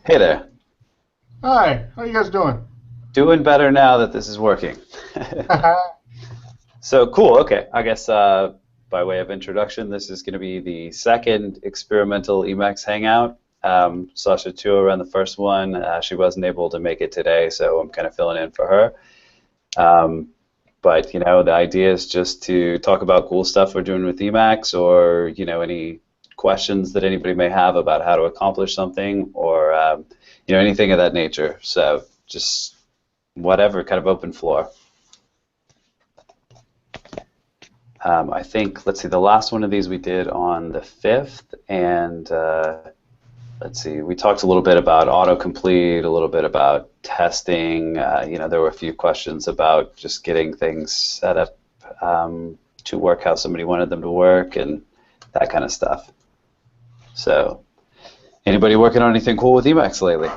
Hey there. Hi, how you guys doing? Doing better now that this is working. So cool. Okay. I guess by way of introduction, this is going to be the second experimental Emacs Hangout. Sacha Chua ran the first one. She wasn't able to make it today, so I'm kind of filling in for her. Um, but the idea is just to talk about cool stuff we're doing with Emacs, or any questions that anybody may have about how to accomplish something, or anything of that nature. So just whatever, kind of open floor. I think, let's see, the last one of these we did on the 5th, and let's see, we talked a little bit about autocomplete, a little bit about testing. There were a few questions about just getting things set up to work how somebody wanted them to work, and that kind of stuff. So, anybody working on anything cool with Emacs lately?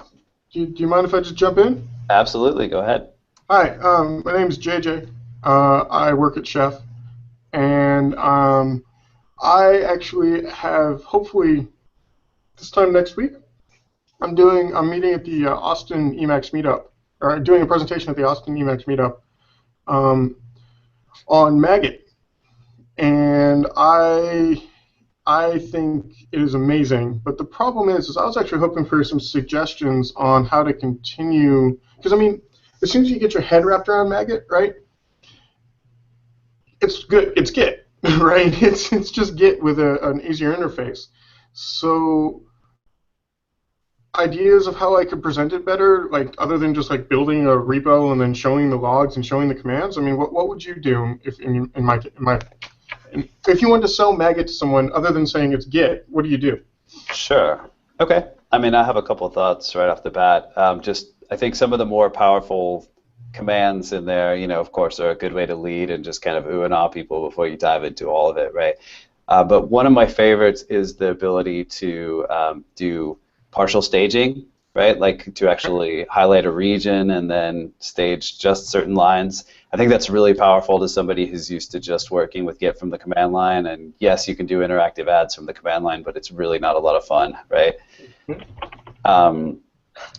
Do you mind if I just jump in? Absolutely, go ahead. Hi, my name is JJ. I work at Chef, and I actually have, hopefully this time next week, I'm meeting at the Austin Emacs meetup, or doing a presentation at the Austin Emacs meetup um, on magit, and I think it is amazing. But the problem is I was actually hoping for some suggestions on how to continue, because I mean, as soon as you get your head wrapped around magit, right? It's good. It's Git, right? It's just Git with an easier interface. So ideas of how I could present it better, like other than just like building a repo and then showing the logs and showing the commands. I mean, what would you do if if you wanted to sell magit to someone other than saying it's Git? What do you do? Sure. Okay. I mean, I have a couple of thoughts right off the bat. I think some of the more powerful commands in there, of course, are a good way to lead and just kind of ooh and ah people before you dive into all of it, right? But one of my favorites is the ability to do partial staging, right? Like to actually highlight a region and then stage just certain lines. I think that's really powerful to somebody who's used to just working with Git from the command line. And yes, you can do interactive ads from the command line, but it's really not a lot of fun, right?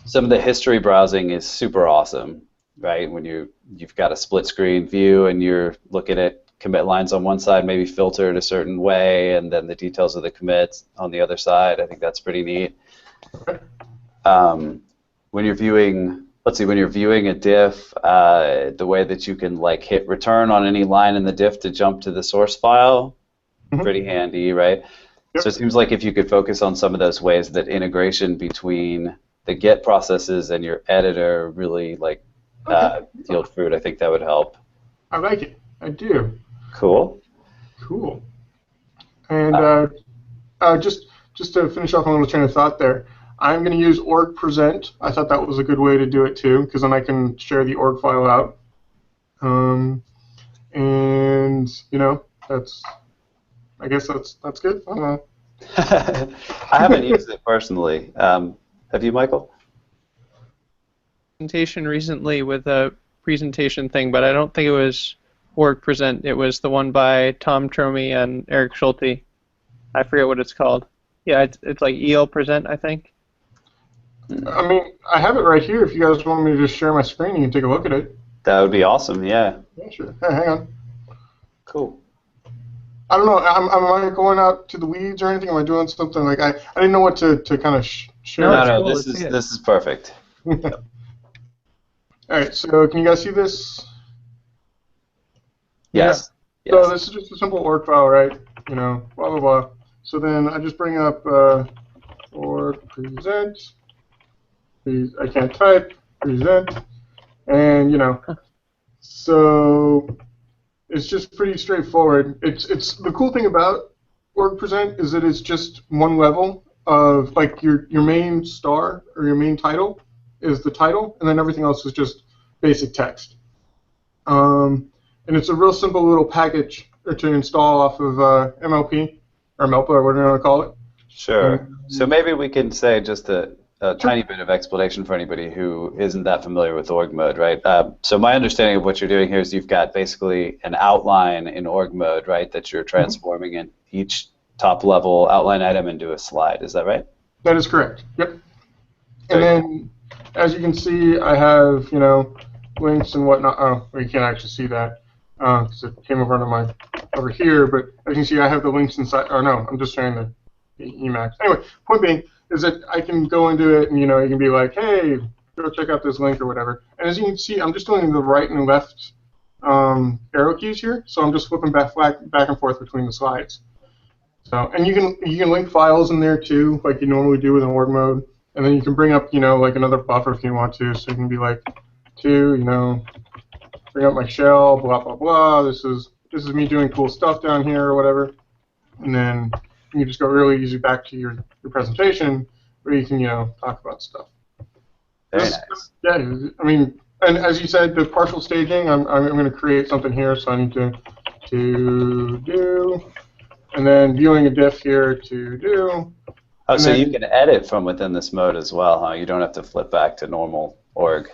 Some of the history browsing is super awesome, right? When you've got a split screen view and you're looking at commit lines on one side, maybe filtered a certain way, and then the details of the commits on the other side. I think that's pretty neat. When you're viewing, let's see, when you're viewing a diff, the way that you can like hit return on any line in the diff to jump to the source file, pretty handy, right? Yep. So it seems like if you could focus on some of those ways that integration between the Git processes and your editor really like yield fruit, I think that would help. I like it. I do. Cool. Cool. And just to finish off on a little train of thought there, I'm going to use org present. I thought that was a good way to do it too, because then I can share the org file out. And I guess that's good. I don't know. I haven't used it personally. Have you, Michael? Presentation recently with a presentation thing, but I don't think it was org present. It was the one by Tom Tromey and Eric Schulte. I forget what it's called. Yeah, it's like EL present, I think. I mean, I have it right here. If you guys want me to just share my screen, you can take a look at it. That would be awesome, yeah. Yeah, sure. Hey, hang on. Cool. I don't know. Am I going out to the weeds or anything? Am I doing something like I didn't know what to kind of share? No, this is perfect. All right. So can you guys see this? Yes. Yeah. So this is just a simple org file, right? Blah blah blah. So then I just bring up org present. I can't type present, and so it's just pretty straightforward. It's the cool thing about org present is that it's just one level of like your main star or your main title is the title, and then everything else is just basic text. And it's a real simple little package to install off of MLP or Melpa or whatever you want to call it. Sure. So maybe we can say just a tiny bit of explanation for anybody who isn't that familiar with org mode, right? So my understanding of what you're doing here is you've got basically an outline in org mode, right, that you're transforming in each top level outline item into a slide. Is that right? That is correct. Yep. And then, as you can see, I have, links and whatnot. Oh, well, you can't actually see that because it came over here. But as you can see, I have the links inside. Oh no, I'm just showing the Emacs. Anyway, point being is that I can go into it and you can be like, hey, go check out this link or whatever. And as you can see, I'm just doing the right and left arrow keys here, so I'm just flipping back and forth between the slides. So, and you can link files in there too, like you normally do with an org mode. And then you can bring up, like another buffer if you want to. So you can be like, bring up my shell, blah blah blah. This is me doing cool stuff down here or whatever. And then you can just go really easy back to your presentation where you can, talk about stuff. Very nice. Yeah, I mean, and as you said, the partial staging. I'm going to create something here, so I need to do, and then viewing a diff here to do. Oh, so you can edit from within this mode as well, huh? You don't have to flip back to normal org.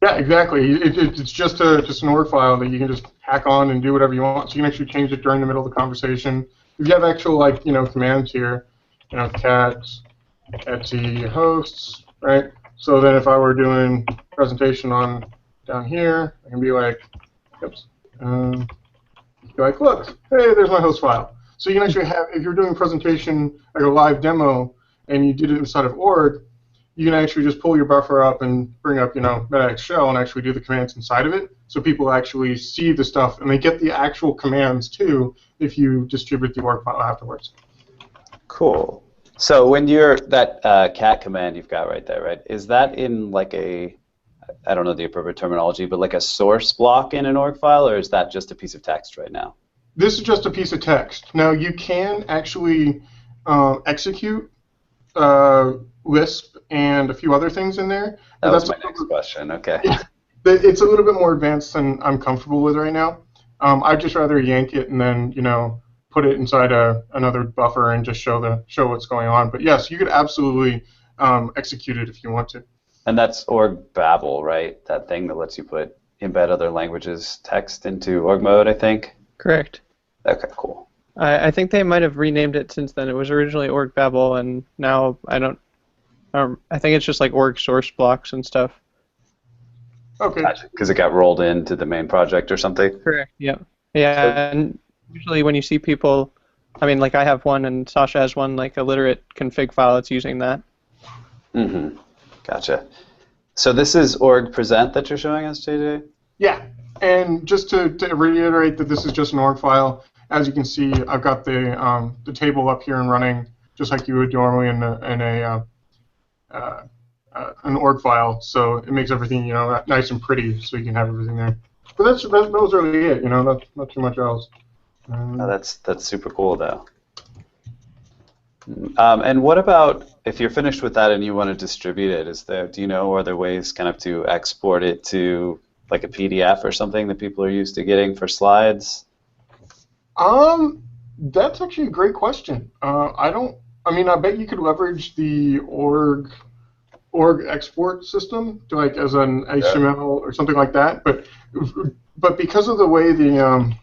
Yeah, exactly. It's just an org file that you can just hack on and do whatever you want. So you can actually change it during the middle of the conversation. If you have actual commands here, cat etc hosts, right? So then if I were doing presentation on down here, I can be like, oops, look, hey, there's my host file. So you can actually have, if you're doing a presentation, like a live demo, and you did it inside of org, you can actually just pull your buffer up and bring up, MetaX shell and actually do the commands inside of it, so people actually see the stuff and they get the actual commands too if you distribute the org file afterwards. Cool. So when you're that cat command you've got right there, right? Is that in like a, I don't know the appropriate terminology, but like a source block in an org file, or is that just a piece of text right now? This is just a piece of text. Now you can actually execute Lisp and a few other things in there. That was my next question. Okay. It's a little bit more advanced than I'm comfortable with right now. I'd just rather yank it and then put it inside another buffer and just show what's going on. But yes, you could absolutely execute it if you want to. And that's org Babel, right? That thing that lets you embed other languages text into org mode, I think. Correct. Okay, cool. I think they might have renamed it since then. It was originally org Babel, and now I think it's just like org source blocks and stuff. Okay. Because it got rolled into the main project or something? Correct, yeah. Yeah, and usually when you see people, I mean, like I have one and Sacha has one, like a literate config file that's using that. Mm-hmm. Gotcha. So this is org present that you're showing us, JJ? Yeah, and just to reiterate that this is just an org file, as you can see, I've got the table up here and running just like you would normally in an org file. So it makes everything nice and pretty, so you can have everything there. But that was really it. Not too much else. Oh, that's super cool though. And what about if you're finished with that and you want to distribute it? Do you know are there ways kind of to export it to like a PDF or something that people are used to getting for slides? That's actually a great question. I bet you could leverage the org export system to as an HTML or something like that. But because of the way the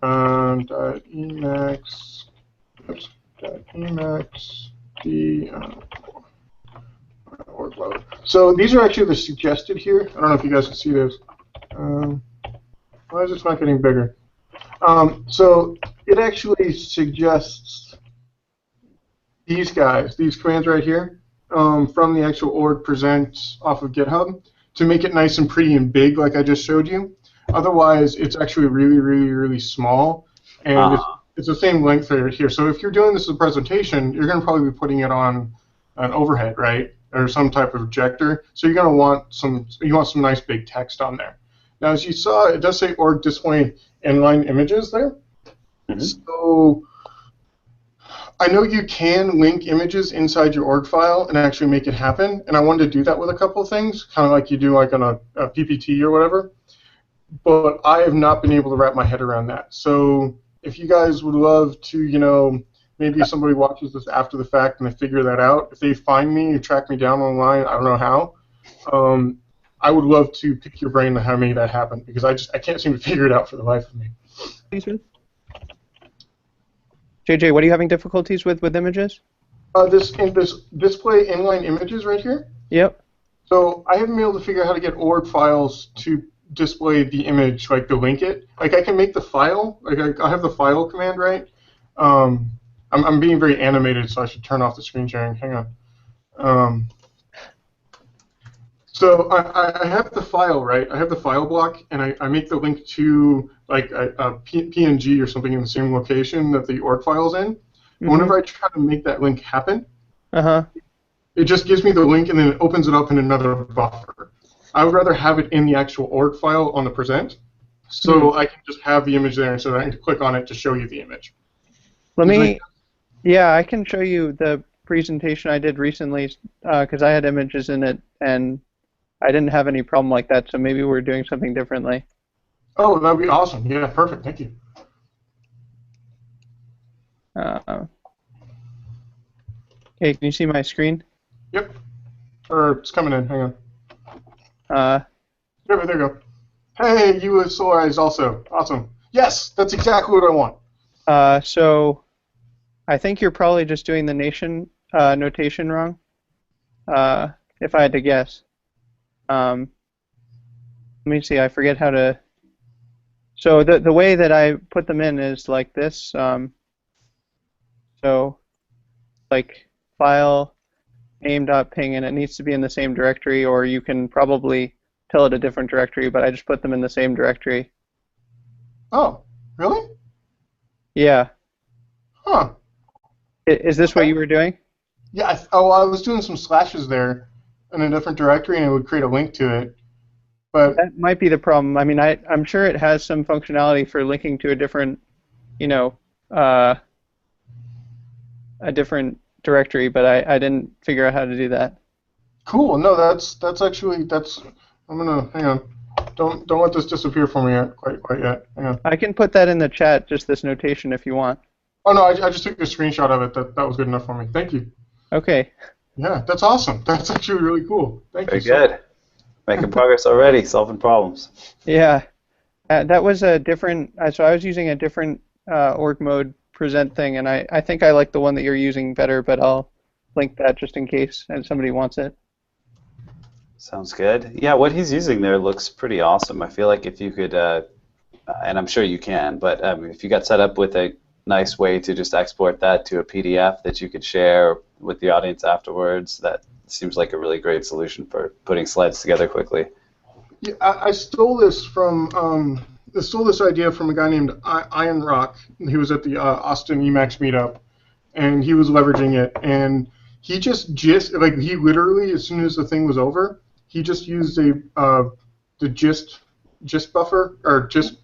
Emacs org load. So these are actually the suggested here. I don't know if you guys can see this. Why is this not getting bigger? So it actually suggests these commands right here, from the actual org present off of GitHub to make it nice and pretty and big like I just showed you. Otherwise, it's actually really, really, really small, and it's the same length here. So if you're doing this as a presentation, you're going to probably be putting it on an overhead, right, or some type of projector. So you're going to want some nice big text on there. Now, as you saw, it does say org display inline images there. Mm-hmm. So I know you can link images inside your org file and actually make it happen, and I wanted to do that with a couple of things, kind of like you do like on a PPT or whatever, but I have not been able to wrap my head around that. So if you guys would love to, maybe somebody watches this after the fact and they figure that out, if they find me or track me down online, I don't know how, I would love to pick your brain on how to make that happen, because I can't seem to figure it out for the life of me. JJ, what are you having difficulties with images? this display inline images right here. Yep. So I haven't been able to figure out how to get org files to display the image, like to link it. Like I can make the file, like I have the file command, right? I'm being very animated, so I should turn off the screen sharing. Hang on. So I have the file, right? I have the file block, and I make the link to like a PNG or something in the same location that the org file's in. Mm-hmm. Whenever I try to make that link happen, Uh-huh. it just gives me the link and then it opens it up in another buffer. I would rather have it in the actual org file on the present, so I can just have the image there instead of having to click on it to show you the image. Yeah, I can show you the presentation I did recently because I had images in it and I didn't have any problem like that, so maybe we're doing something differently. Oh, that would be awesome. Yeah, perfect. Thank you. Okay, can you see my screen? Yep. Or it's coming in. Hang on. There we go. Hey, you with Solarized also. Awesome. Yes, that's exactly what I want. So I think you're probably just doing the nation notation wrong, if I had to guess. Let me see, I forget how to... So the way that I put them in is like this. So like file name.ping, and it needs to be in the same directory, or you can probably tell it a different directory, but I just put them in the same directory. Oh, really? Yeah. Huh. Is this what you were doing? Yeah, I was doing some slashes there in a different directory, and it would create a link to it. But that might be the problem. I mean, I'm sure it has some functionality for linking to a different, a different directory, but I didn't figure out how to do that. Cool. No, that's actually I'm gonna hang on. Don't let this disappear for me yet. Quite yet. Hang on. I can put that in the chat, just this notation, if you want. Oh no, I just took a screenshot of it. That was good enough for me. Thank you. Okay. Yeah, that's awesome. That's actually really cool. Thank you. Very good. Making progress already, solving problems. Yeah. That was a different, so I was using a different org mode present thing, and I think I like the one that you're using better, but I'll link that just in case and somebody wants it. Sounds good. Yeah, what he's using there looks pretty awesome. I feel like if you could, and I'm sure you can, but if you got set up with a nice way to just export that to a PDF that you could share with the audience afterwards, that seems like a really great solution for putting slides together quickly. Yeah, I stole this idea from a guy named Ian Rock. He was at the Austin Emacs meetup, and he was leveraging it. And he he literally, as soon as the thing was over, he just used the gist buffer or gist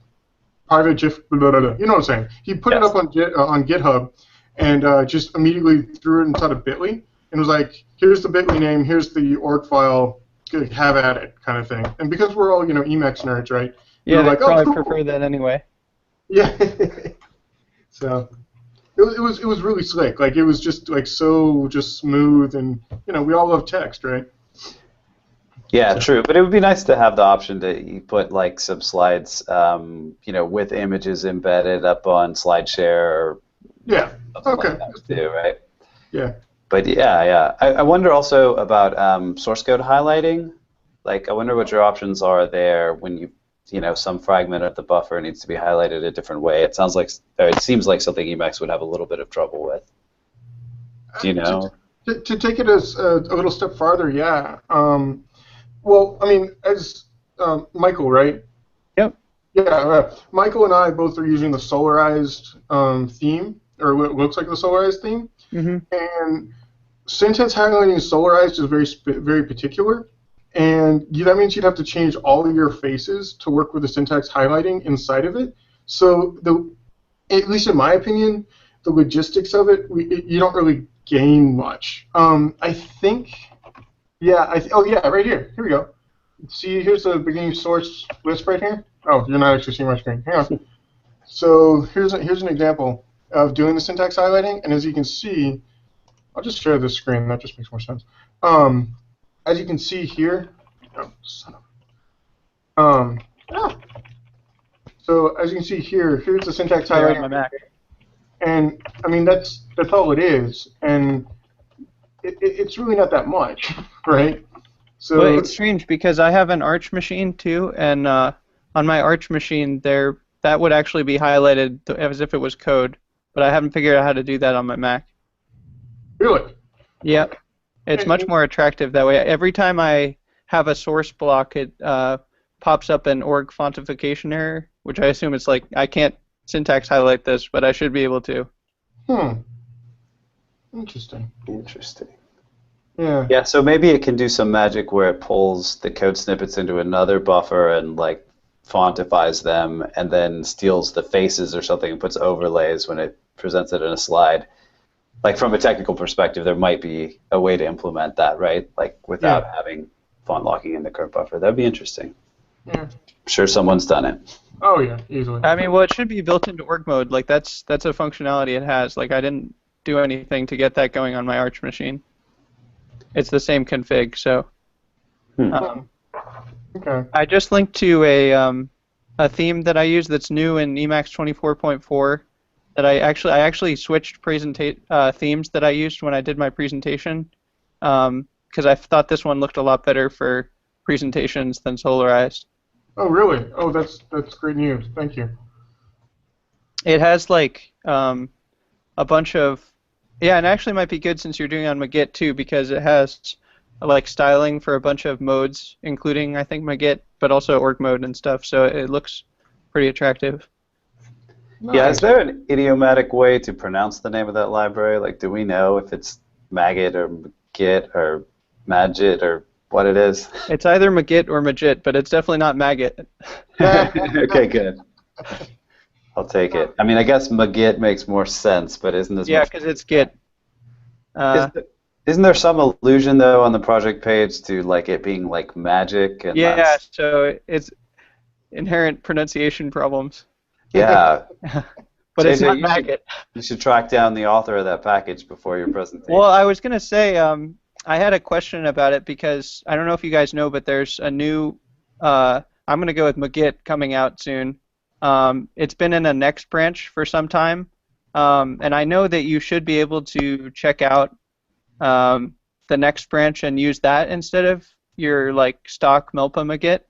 private GIF. Blah, blah, blah. You know what I'm saying? He put it up on GitHub and just immediately threw it inside of Bitly and was like, "Here's the Bitly name. Here's the org file. Have at it," kind of thing. And because we're all Emacs nerds, right? Yeah, they like, probably cool. prefer that anyway. Yeah. So it was really slick. Like it was just like so just smooth, and we all love text, right? Yeah, true. But it would be nice to have the option to put like some slides, with images embedded up on SlideShare or something like that too, right? Yeah. But yeah. I wonder also about source code highlighting. Like, I wonder what your options are there when some fragment of the buffer needs to be highlighted a different way. It seems like something Emacs would have a little bit of trouble with. Do you know? To take it as a little step farther, yeah. Well, I mean, as Michael, right? Yep. Yeah, Michael and I both are using the Solarized theme, or what looks like the Solarized theme. Mm-hmm. And syntax highlighting Solarized is very particular. And that means you'd have to change all of your faces to work with the syntax highlighting inside of it. So, at least in my opinion, the logistics of it, you don't really gain much. I think, right here. Here we go. See, here's the beginning source list right here. Oh, you're not actually seeing my screen. Hang on. So here's an example of doing the syntax highlighting, and as you can see, I'll just share this screen. That just makes more sense. As you can see here, so as you can see here, here's the syntax highlighting, on my Mac. and I mean that's all it is. And it's really not that much, right? Well, So it's strange because I have an Arch machine too, and on my Arch machine there that would actually be highlighted as if it was code, but I haven't figured out how to do that on my Mac. really, Yep, it's much more attractive that way. Every time I have a source block, it pops up an org fontification error, which I assume it's like I can't syntax highlight this, but I should be able to. Interesting. Interesting. Yeah. Yeah, so maybe it can do some magic where it pulls the code snippets into another buffer and like fontifies them and then steals the faces or something and puts overlays when it presents it in a slide. Like from a technical perspective, there might be a way to implement that, right? Like without having font locking in the current buffer. That'd be interesting. Yeah. I'm sure someone's done it. Oh yeah, easily. I mean, well, it should be built into org mode. Like that's a functionality it has. Like I didn't do anything to get that going on my Arch machine. It's the same config, so. Okay. I just linked to a theme that I use that's new in Emacs 24.4. That I actually switched themes that I used when I did my presentation, because I thought this one looked a lot better for presentations than Solarized. Oh really? Oh, that's great news. Thank you. It has like a bunch of and actually might be good since you're doing it on magit too, because it has like styling for a bunch of modes, including I think magit, but also org mode and stuff. So it looks pretty attractive. Nice. Yeah, is there an idiomatic way to pronounce the name of that library? Like, do we know if it's magit or magit or magit or what it is? It's either magit or magit, but it's definitely not maggot. Okay, good. I'll take it. I mean, I guess magit makes more sense, but isn't this Yeah, much? because it's Git. Isn't there some allusion though on the project page to like it being like magic and Yeah, so it's inherent pronunciation problems. yeah. But it's JJ, not maggot. You should track down the author of that package before your presentation. Well, I was going to say, I had a question about it because I don't know if you guys know, but there's a new, I'm going to go with magit coming out soon. It's been in a next branch for some time, and I know that you should be able to check out the next branch and use that instead of your like stock Melpa magit,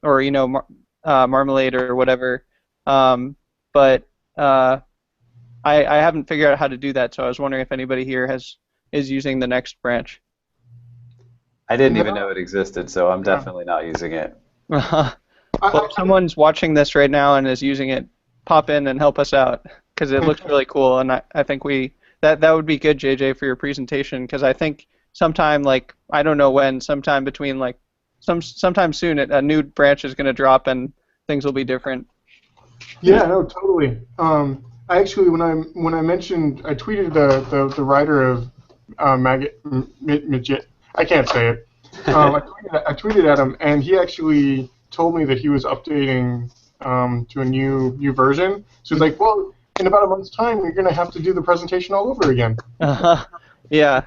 or Marmalade or whatever. But I haven't figured out how to do that, so I was wondering if anybody here is using the next branch. I didn't even know it existed, so I'm definitely not using it. Well, if someone's watching this right now and is using it, pop in and help us out, because it looks really cool, and I think that would be good, JJ, for your presentation, because I think sometime, like, I don't know when, sometime between, like, sometime soon, a new branch is going to drop and things will be different. Yeah, no, totally. I actually, when I mentioned, I tweeted the writer of Magit. I can't say it. I tweeted at him, and he actually told me that he was updating to a new version. So he's like, well, in about a month's time, you're going to have to do the presentation all over again. Yeah.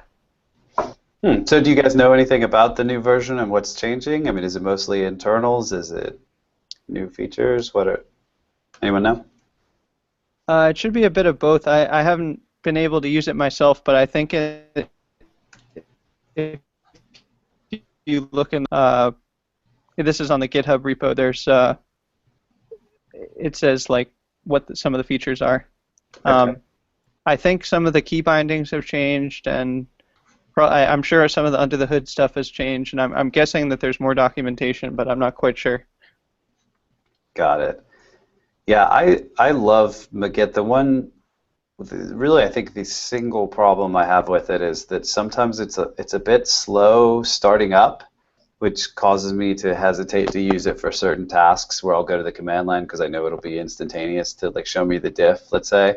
So do you guys know anything about the new version and what's changing? I mean, is it mostly internals? Is it new features? Anyone know? It should be a bit of both. I haven't been able to use it myself, but I think if you look in, this is on the GitHub repo. There's it says like what some of the features are. Okay. I think some of the key bindings have changed, and I'm sure some of the under the hood stuff has changed, and I'm guessing that there's more documentation, but I'm not quite sure. Got it. Yeah, I love Magit. Really, I think the single problem I have with it is that sometimes it's a bit slow starting up, which causes me to hesitate to use it for certain tasks where I'll go to the command line because I know it'll be instantaneous to like show me the diff, let's say,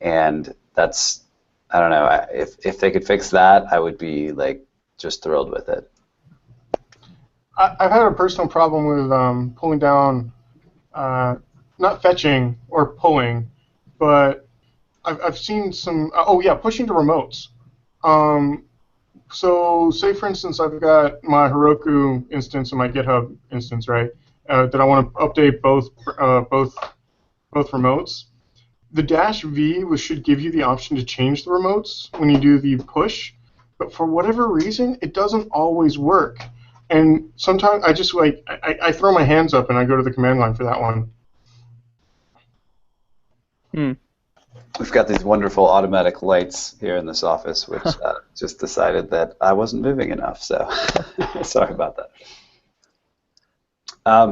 and that's, I don't know, if they could fix that, I would be like just thrilled with it. I've had a personal problem with pulling down, not fetching or pulling, but I've seen some, pushing to remotes. So say, for instance, I've got my Heroku instance and my GitHub instance, right, that I want to update both remotes. The -V should give you the option to change the remotes when you do the push, but for whatever reason, it doesn't always work. And sometimes I just like I throw my hands up and I go to the command line for that one. Hmm. We've got these wonderful automatic lights here in this office, which just decided that I wasn't moving enough. So sorry about that.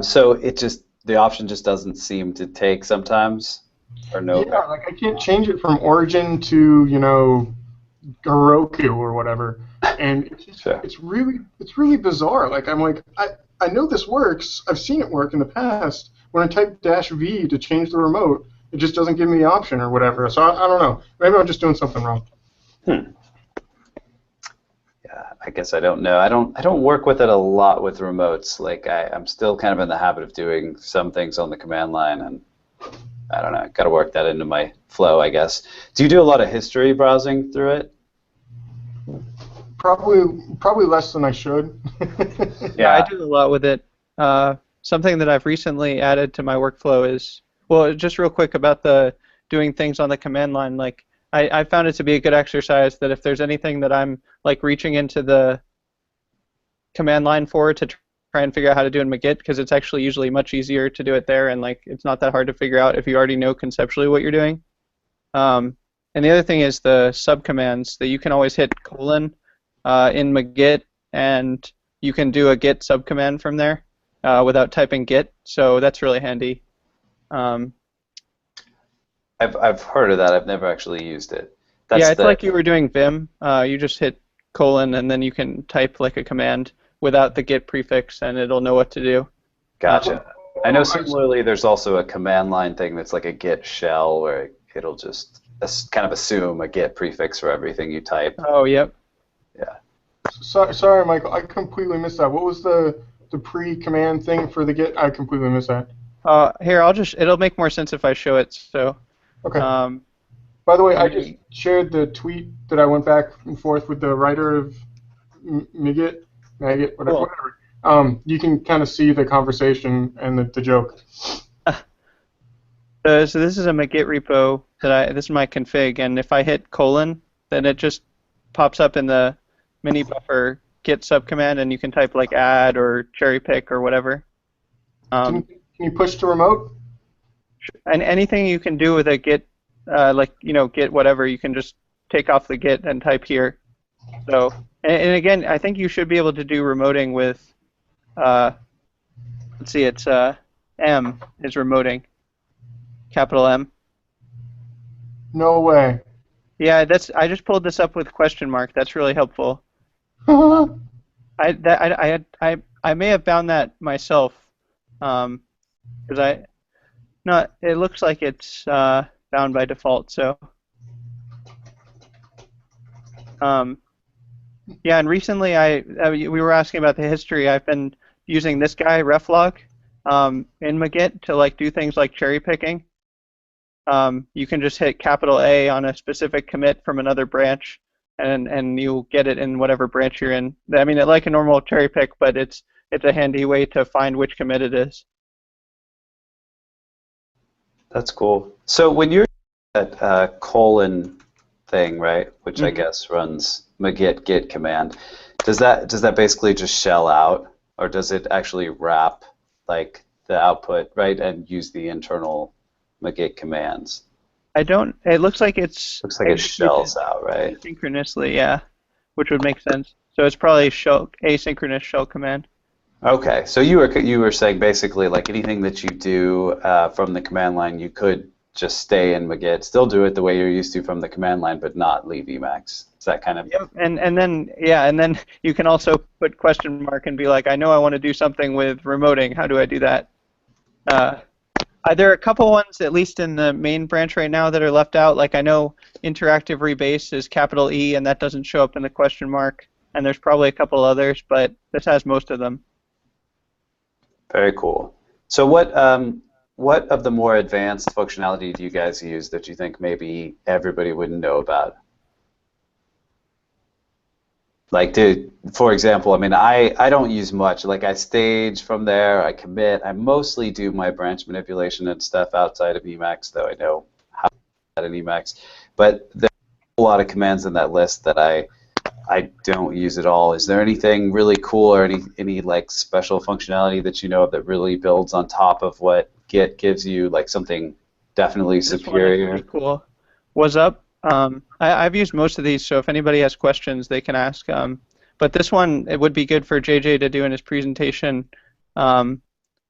So the option just doesn't seem to take sometimes, or no. Yeah, like I can't change it from Origin to Heroku or whatever, and Sure. it's really bizarre. Like I know this works. I've seen it work in the past. When I type -V to change the remote, it just doesn't give me the option or whatever. So I don't know. Maybe I'm just doing something wrong. Yeah, I guess I don't know. I don't work with it a lot with remotes. Like I'm still kind of in the habit of doing some things on the command line, and I don't know. Got to work that into my flow, I guess. Do you do a lot of history browsing through it? Probably less than I should. Yeah, I do a lot with it. Something that I've recently added to my workflow is, well, just real quick about the doing things on the command line. Like, I found it to be a good exercise that if there's anything that I'm like reaching into the command line for to try and figure out how to do in magit, because it's actually usually much easier to do it there, and like it's not that hard to figure out if you already know conceptually what you're doing. And the other thing is the subcommands that you can always hit colon in magit, and you can do a git subcommand from there without typing git, so that's really handy. I've heard of that. I've never actually used it. Yeah, it's like you were doing Vim. You just hit colon, and then you can type like a command without the git prefix, and it'll know what to do. Gotcha. I know similarly there's also a command line thing that's like a git shell where it'll just kind of assume a git prefix for everything you type. Oh, yep. Yeah. Sorry, Michael, I completely missed that. What was the pre-command thing for the git? I completely missed that. Here, it'll make more sense if I show it. So. Okay. By the way, I just shared the tweet that I went back and forth with the writer of Magit, whatever. Cool. You can kind of see the conversation and the joke. So this is a Magit repo this is my config, and if I hit colon, then it just pops up in the mini buffer git subcommand, and you can type like add or cherry pick or whatever. Can you push to remote? And anything you can do with a git, git whatever, you can just take off the git and type here. So, and again, I think you should be able to do remoting with, let's see, it's M is remoting, capital M. No way. Yeah, I just pulled this up with question mark. That's really helpful. I may have found that myself, because it looks like it's bound by default. So, yeah, and recently we were asking about the history. I've been using this guy reflog in Magit to like do things like cherry picking. You can just hit capital A on a specific commit from another branch, and you'll get it in whatever branch you're in. I mean, like a normal cherry pick, but it's a handy way to find which commit it is. That's cool. So when you're that colon thing, right, which I guess runs magit git command, does that basically just shell out, or does it actually wrap like the output, right, and use the internal magit commands? It looks like it shells out, right? Asynchronously, yeah, which would make sense. So it's probably asynchronous shell command. Okay, so you were saying basically like anything that you do from the command line, you could just stay in Magit, still do it the way you're used to from the command line, but not leave Emacs. Is that kind of? Yep. And then you can also put question mark and be like, I know I want to do something with remoting. How do I do that? There are a couple ones, at least in the main branch right now, that are left out. Like I know interactive rebase is capital E, and that doesn't show up in the question mark. And there's probably a couple others, but this has most of them. Very cool. So what of the more advanced functionality do you guys use that you think maybe everybody wouldn't know about? Like, for example, I mean, I don't use much. Like, I stage from there, I commit. I mostly do my branch manipulation and stuff outside of Emacs, though I know how to do that in Emacs. But there's a lot of commands in that list that I I don't use it all. Is there anything really cool or any like special functionality that you know of that really builds on top of what Git gives you, like something definitely This one is superior? pretty cool. Was up. I've used most of these, so if anybody has questions, they can ask. But this one, it would be good for JJ to do in his presentation, um,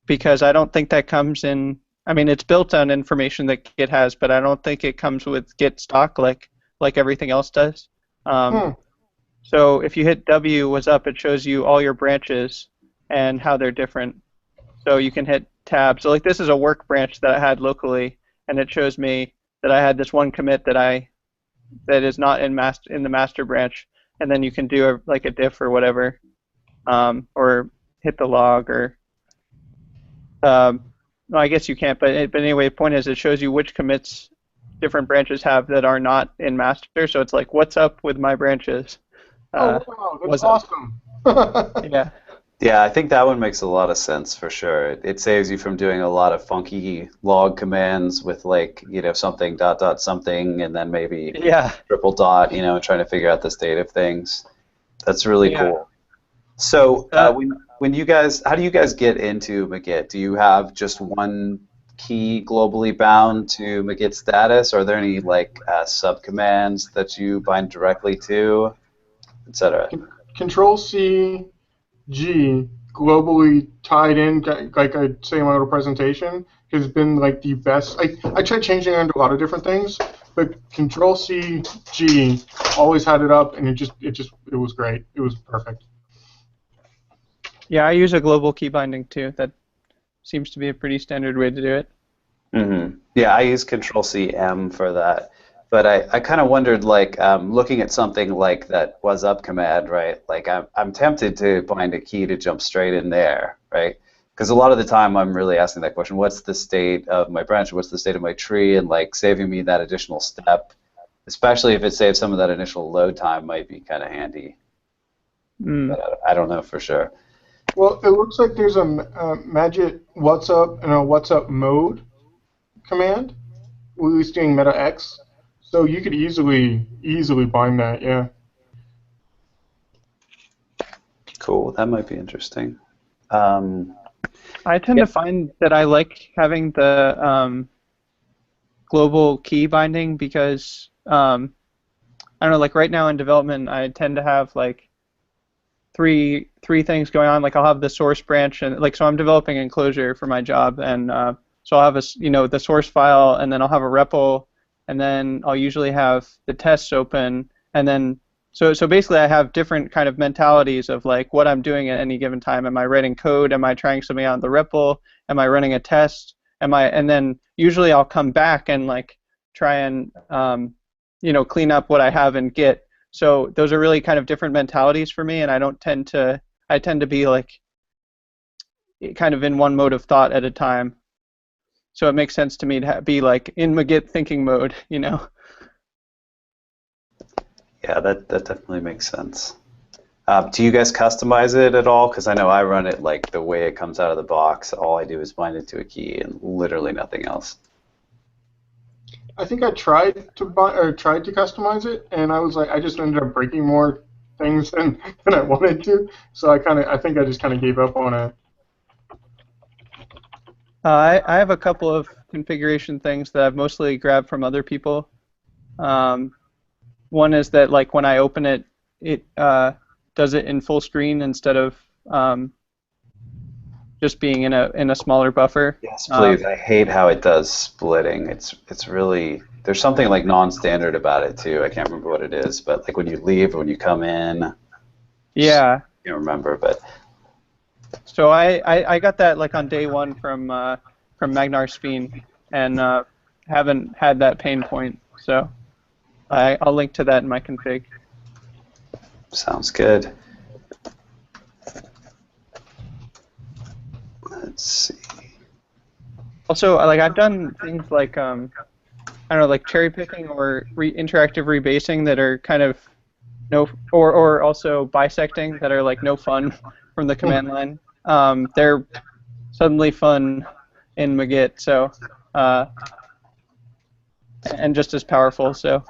because I don't think that comes in. I mean, it's built on information that Git has, but I don't think it comes with Git stock like everything else does. Um, Hmm. so if you hit W, was up, it shows you all your branches and how they're different. So you can hit tab. So like this is a work branch that I had locally, and it shows me that I had this one commit that is not in the master branch, and then you can do like a diff or whatever, or hit the log or no, I guess you can't. But anyway, the point is it shows you which commits different branches have that are not in master. So it's like what's up with my branches? Oh wow, that's Was up. awesome. Yeah. Yeah, I think that one makes a lot of sense for sure. It saves you from doing a lot of funky log commands with like, something dot dot something and then maybe Yeah. triple dot, and trying to figure out the state of things. That's really Yeah. cool. So Uh, when you guys, how do you guys get into Magit? Do you have just one key globally bound to Magit status? Are there any like subcommands that you bind directly to, etc.? Control C G globally tied in, like I say in my little presentation, has been like the best. I tried changing it into a lot of different things, but Control C G always had it up, and it was great. It was perfect. yeah, I use a global key binding too. That seems to be a pretty standard way to do it. Yeah, I use Control C M for that. But I kind of wondered, like, looking at something like that was up command, right? Like, I'm tempted to bind a key to jump straight in there, right? Because a lot of the time I'm really asking that question, what's the state of my branch? What's the state of my tree? And, like, saving me that additional step, especially if it saves some of that initial load time, might be kind of handy. Mm. But I don't know for sure. Well, it looks like there's a magit what's up and a what's up mode command, at least doing meta X. So you could easily bind that, yeah. Cool, that might be interesting. I tend to find that I like having the global key binding because I don't know, like right now in development, I tend to have like three things going on. Like I'll have the source branch, and like so I'm developing enclosure for my job, and so I'll have the source file, and then I'll have a REPL, and then I'll usually have the tests open, and then so basically I have different kind of mentalities of like what I'm doing at any given time. Am I writing code? Am I trying something out in the REPL? Am I running a test? And then usually I'll come back and like try and clean up what I have in Git. So those are really kind of different mentalities for me, and I tend to be like kind of in one mode of thought at a time. So it makes sense to me to be like in Magit thinking mode, Yeah, that definitely makes sense. Do you guys customize it at all? Because I know I run it like the way it comes out of the box. All I do is bind it to a key and literally nothing else. I think I tried to customize it, and I was like, I just ended up breaking more things than I wanted to. So I think I just kind of gave up on it. I have a couple of configuration things that I've mostly grabbed from other people. One is that like when I open it, it does it in full screen instead of just being in a smaller buffer. Yes, please. I hate how it does splitting. It's really, there's something like non-standard about it too. I can't remember what it is, but like when you leave or when you come in, Yeah. I can't remember, but So I got that like on day one from Magnar Speen, and haven't had that pain point. So I'll link to that in my config. sounds good. Let's see. Also, like I've done things like I don't know, like cherry picking or interactive rebasing that are kind of or also bisecting that are like no fun from the command line. They're suddenly fun in Magit, so and just as powerful. So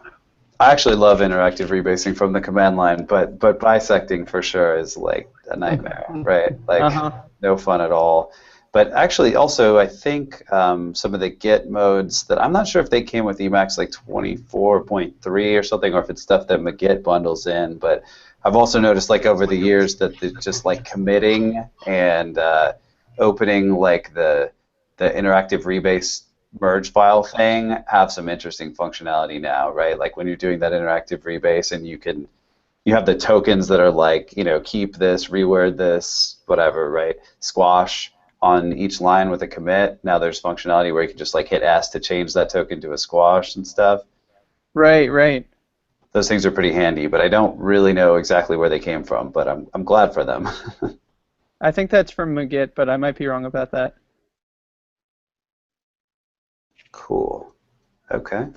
I actually love interactive rebasing from the command line, but bisecting for sure is like a nightmare, right? Like Uh-huh. no fun at all. But actually, also, I think some of the Git modes that I'm not sure if they came with Emacs like 24.3 or something, or if it's stuff that Magit bundles in. But I've also noticed like over the years that just like committing and opening like the interactive rebase merge file thing have some interesting functionality now, right? Like when you're doing that interactive rebase and you have the tokens that are like, keep this, reword this, whatever, right? Squash on each line with a commit. Now there's functionality where you can just like hit S to change that token to a squash and stuff. Right, right. Those things are pretty handy, but I don't really know exactly where they came from, but I'm glad for them. I think that's from Magit, but I might be wrong about that. Cool. Okay.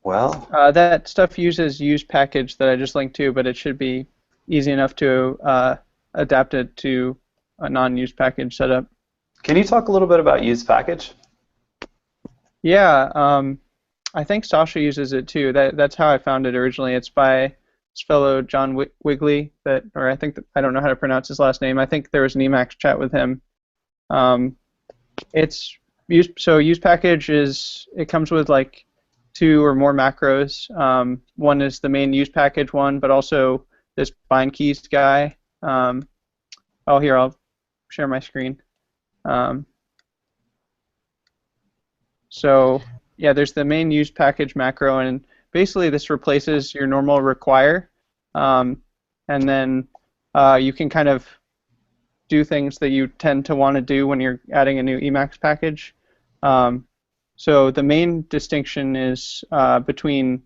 Well, That stuff uses use package that I just linked to, but it should be easy enough to adapt it to a non-use package setup. can you talk a little bit about use package? Yeah, I think Sasha uses it too. That's how I found it originally. It's by this fellow John Wigley, or I think I don't know how to pronounce his last name. I think there was an Emacs chat with him. It's use package it comes with like 2 or more macros. One is the main use package one, but also this bind keys guy. Here, I'll share my screen. Yeah, there's the main use package macro, and basically this replaces your normal require, and then you can kind of do things that you tend to want to do when you're adding a new Emacs package. So the main distinction is between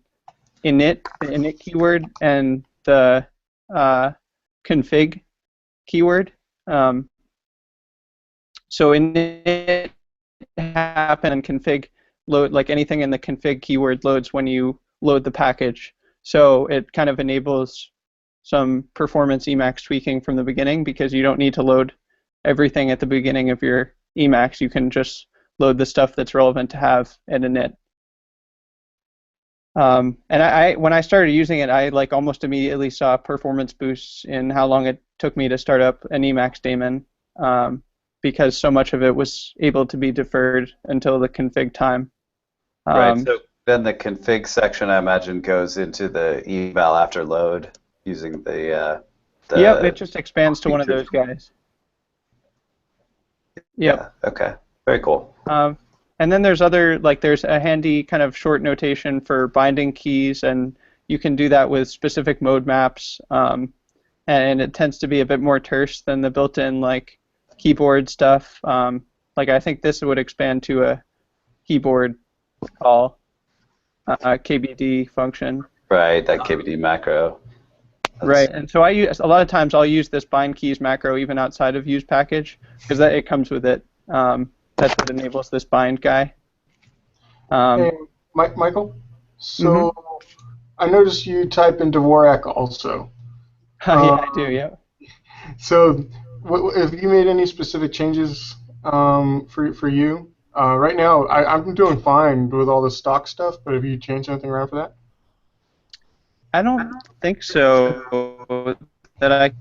the init keyword, and the config keyword. So init happen and config load, like anything in the config keyword loads when you load the package. So it kind of enables some performance Emacs tweaking from the beginning, because you don't need to load everything at the beginning of your Emacs. You can just load the stuff that's relevant to have at init. And when I started using it, I like almost immediately saw performance boosts in how long it took me to start up an Emacs daemon, because so much of it was able to be deferred until the config time. Right. So then the config section, I imagine, goes into the eval after load using the Yep, it just expands to one of those guys. Yep. Yeah. Okay. Very cool. And then there's there's a handy kind of short notation for binding keys, and you can do that with specific mode maps, and it tends to be a bit more terse than the built-in like keyboard stuff. I think this would expand to a keyboard call, KBD function. Right, that KBD macro. Right, and so a lot of times I'll use this bind keys macro even outside of use package, because it comes with it. That's what enables this bind guy. Hey, Michael, so I noticed you type in Dvorak also. Yeah, I do, yeah. So have you made any specific changes for you? Right now, I'm doing fine with all the stock stuff, but have you changed anything around for that? I don't think so that I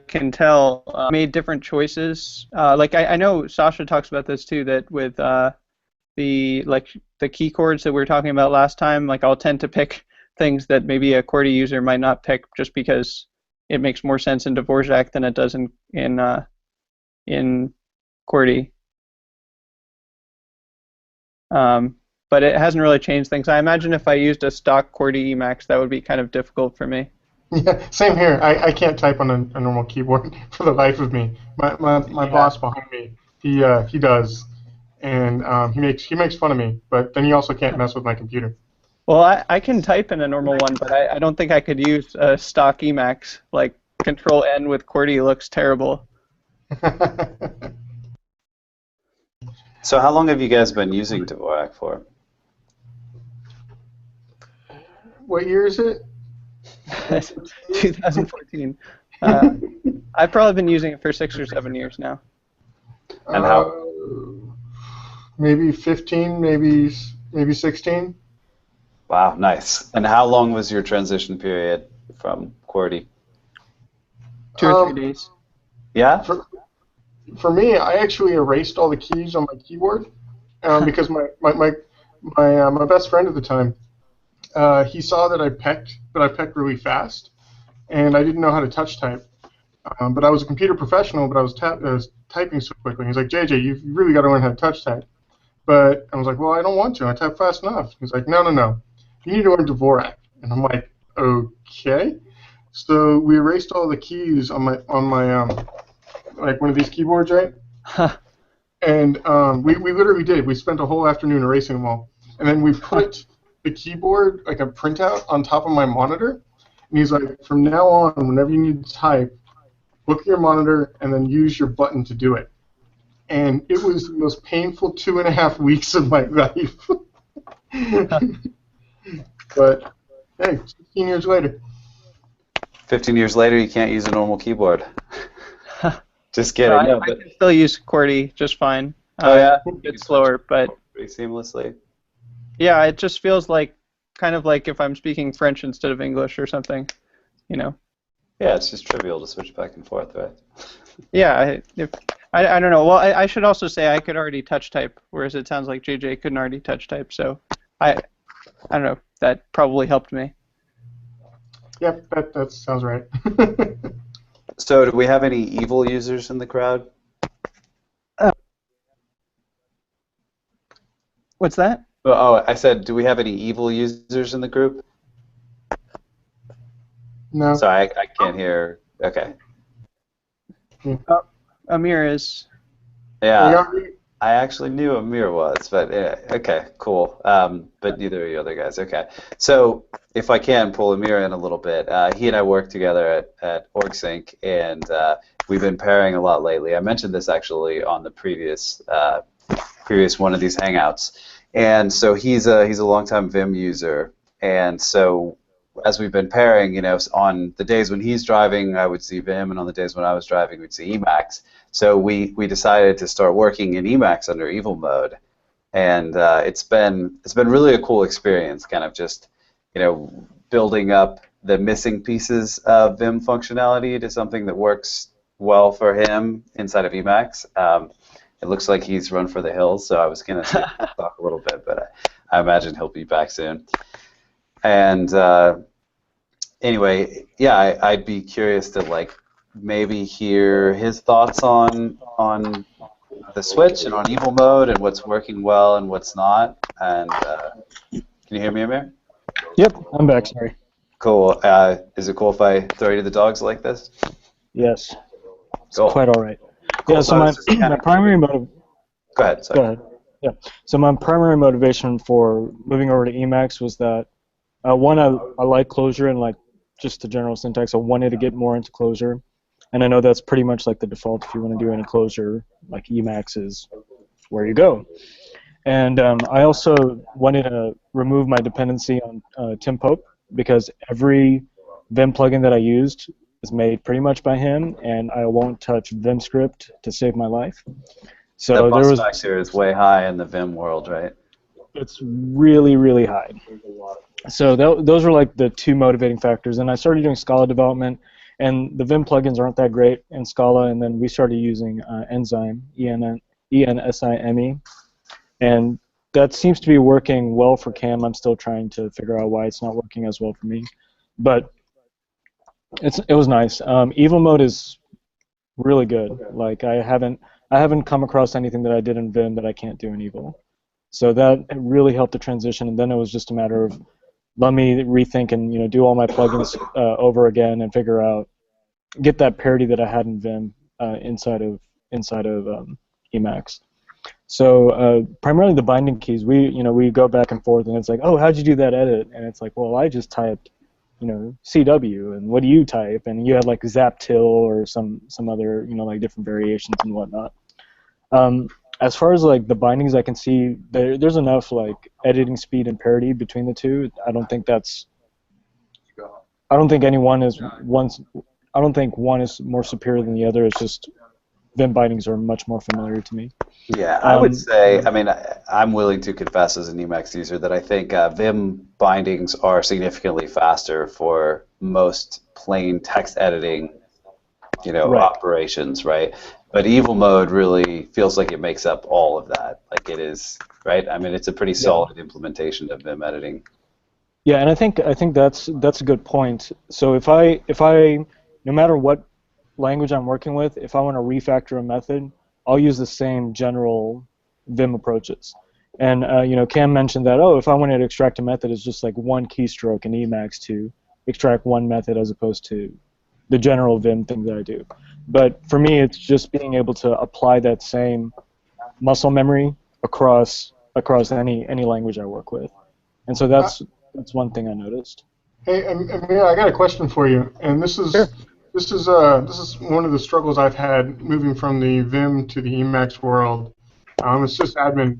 can tell. Made different choices. I know Sasha talks about this too, that with the key chords that we were talking about last time, like I'll tend to pick things that maybe a QWERTY user might not pick, just because it makes more sense in Dvorak than it does in QWERTY. But it hasn't really changed things. I imagine if I used a stock QWERTY Emacs, that would be kind of difficult for me. Yeah, same here. I can't type on a normal keyboard for the life of me. My boss behind me, he does, and he makes fun of me. But then he also can't mess with my computer. Well, I can type in a normal one, but I don't think I could use a stock Emacs. Like Control N with QWERTY looks terrible. So how long have you guys been using Dvorak for? What year is it? 2014. I've probably been using it for 6 or 7 years now. And how? Maybe 15, maybe 16. Wow, nice. And how long was your transition period from QWERTY? 2 or 3 days. Yeah? For for me, I actually erased all the keys on my keyboard because my best friend at the time, he saw that I pecked, but I pecked really fast, and I didn't know how to touch type. But I was a computer professional, but I was typing so quickly. He's like, JJ, you've really got to learn how to touch type. But I was like, well, I don't want to. I type fast enough. He's like, no, no, no. You need to learn Dvorak. And I'm like, okay. So we erased all the keys on my like one of these keyboards, right? And we literally did. We spent a whole afternoon erasing them all. And then we put the keyboard, like a printout, on top of my monitor. And he's like, from now on, whenever you need to type, look at your monitor and then use your button to do it. And it was the most painful 2.5 weeks of my life. But hey, 16 years later. 15 years later, you can't use a normal keyboard. Just No, kidding. No, I but can still use QWERTY just fine. oh yeah, It's slower, but pretty seamlessly. yeah, it just feels like kind of like if I'm speaking French instead of English or something, you know. Yeah, it's just trivial to switch back and forth, right? Yeah, I don't know. Well, I should also say I could already touch type, whereas it sounds like JJ couldn't already touch type. So I don't know. That probably helped me. Yep, that sounds right. So, do we have any evil users in the crowd? What's that? Oh, I said, do we have any evil users in the group? No. Sorry, I can't hear. Okay. Amir is. Yeah, I actually knew Amir was, but yeah, okay, cool. But neither of you other guys. Okay. So, if I can pull Amir in a little bit, he and I work together at OrgSync, and we've been pairing a lot lately. I mentioned this actually on the previous one of these Hangouts. And so he's a longtime Vim user, and so as we've been pairing, on the days when he's driving, I would see Vim, and on the days when I was driving, we'd see Emacs. So we decided to start working in Emacs under evil mode, and it's been really a cool experience, kind of just building up the missing pieces of Vim functionality to something that works well for him inside of Emacs. It looks like he's run for the hills, so I was going to talk a little bit, but I imagine he'll be back soon. And anyway, yeah, I'd be curious to maybe hear his thoughts on the switch and on evil mode and what's working well and what's not. And can you hear me, Amir? Yep, I'm back. Sorry. Cool. Is it cool if I throw you to the dogs like this? Yes. It's Cool. quite all right. Cool. Yeah. So my primary motive. Go ahead. Sorry. Go ahead. Yeah. So my primary motivation for moving over to Emacs was that one, I like Clojure and just the general syntax. I wanted to get more into Clojure, and I know that's pretty much like the default if you want to do any Clojure. Like Emacs is where you go. And I also wanted to remove my dependency on Tim Pope because every Vim plugin that I used is made pretty much by him, and I won't touch Vim script to save my life. So the there bus was factor is way high in the Vim world, right? it's really, really high. So those were the two motivating factors. And I started doing Scala development, and the Vim plugins aren't that great in Scala, and then we started using Enzyme, Ensime, and that seems to be working well for Cam. I'm still trying to figure out why it's not working as well for me. But it was nice. Evil mode is really good. I haven't come across anything that I did in Vim that I can't do in Evil. So that really helped the transition, and then it was just a matter of let me rethink and do all my plugins over again and get that parity that I had in Vim inside of Emacs. So primarily the binding keys, we go back and forth, and it's like, oh, how'd you do that edit? And it's like, well, I just typed CW, and what do you type? And you had Zaptil or some other different variations and whatnot. As far as the bindings, I can see there's enough editing speed and parity between the two. I don't think one is more superior than the other. It's just Vim bindings are much more familiar to me. Yeah, I would say, I mean, I'm willing to confess as an Emacs user that I think Vim bindings are significantly faster for most plain text editing, Right. operations, right? But evil mode really feels like it makes up all of that. Like it is, right? I mean, it's a pretty solid implementation of Vim editing. Yeah, and I think that's a good point. So if I no matter what language I'm working with, if I want to refactor a method, I'll use the same general Vim approaches. And Cam mentioned that if I wanted to extract a method, it's just like one keystroke in Emacs to extract one method as opposed to the general Vim thing that I do. But for me, it's just being able to apply that same muscle memory across any language I work with. And so that's one thing I noticed. Hey, Amir, I got a question for you, and this is one of the struggles I've had moving from the Vim to the Emacs world. It's just admin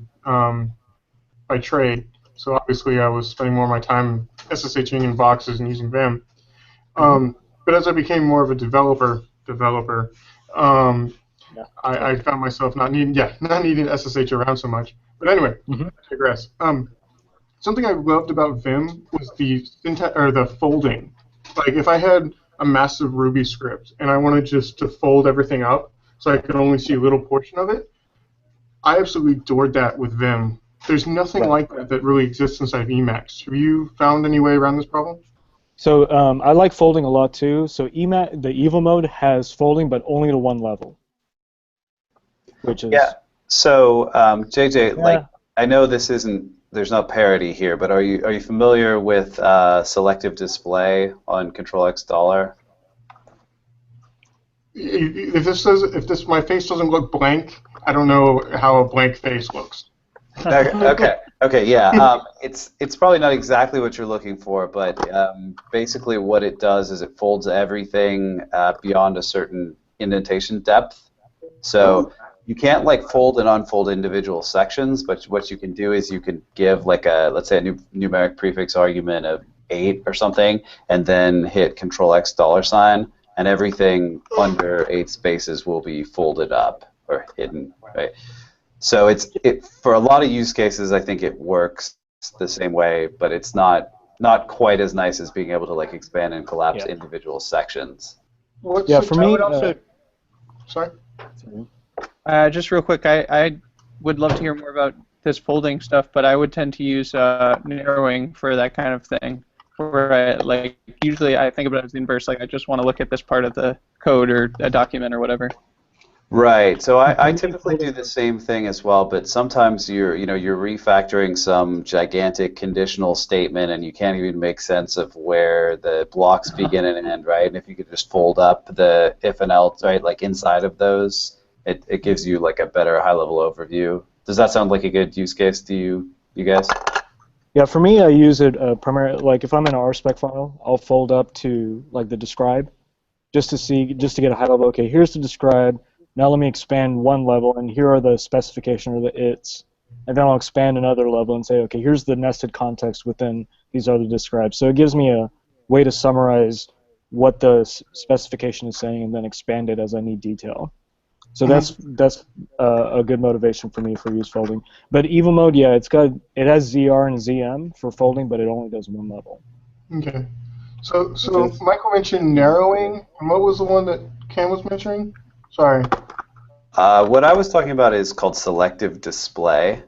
by trade, so obviously I was spending more of my time SSHing in boxes and using Vim. But as I became more of a developer, I found myself not needing SSH around so much. But anyway, I digress. Something I loved about Vim was the syntax or the folding. Like if I had a massive Ruby script and I wanted just to fold everything up so I could only see a little portion of it, I absolutely adored that with Vim. There's nothing like that really exists inside of Emacs. Have you found any way around this problem? So I like folding a lot too. So the evil mode has folding, but only to one level, which is So JJ, like I know there's no parity here, but are you familiar with selective display on $? If my face doesn't look blank, I don't know how a blank face looks. Okay, yeah. It's probably not exactly what you're looking for, but basically what it does is it folds everything beyond a certain indentation depth. So you can't like fold and unfold individual sections, but what you can do is you can give like let's say a numeric prefix argument of 8 or something, and then hit $, and everything under 8 spaces will be folded up or hidden, right? So for a lot of use cases, I think it works the same way, but it's not quite as nice as being able to like expand and collapse individual sections. For me, sorry. Just real quick, I would love to hear more about this folding stuff, but I would tend to use narrowing for that kind of thing. Where usually I think about it as the inverse, like I just want to look at this part of the code or a document or whatever. Right. So I typically do the same thing as well, but sometimes you're refactoring some gigantic conditional statement and you can't even make sense of where the blocks begin and end, right? And if you could just fold up the if and else, right, like inside of those, it gives you like a better high-level overview. Does that sound like a good use case to you guys? Yeah, for me, I use it primarily, like if I'm in an RSpec file, I'll fold up to like the describe, just to get a high level. Okay, here's the describe. Now let me expand one level, and here are the specification or the its, and then I'll expand another level and say, okay, here's the nested context within these other describes. So it gives me a way to summarize what the specification is saying, and then expand it as I need detail. So that's a good motivation for me for use folding. But evil mode, yeah, it has ZR and ZM for folding, but it only does one level. Okay. So Michael mentioned narrowing, and what was the one that Cam was mentioning? Sorry. What I was talking about is called selective display.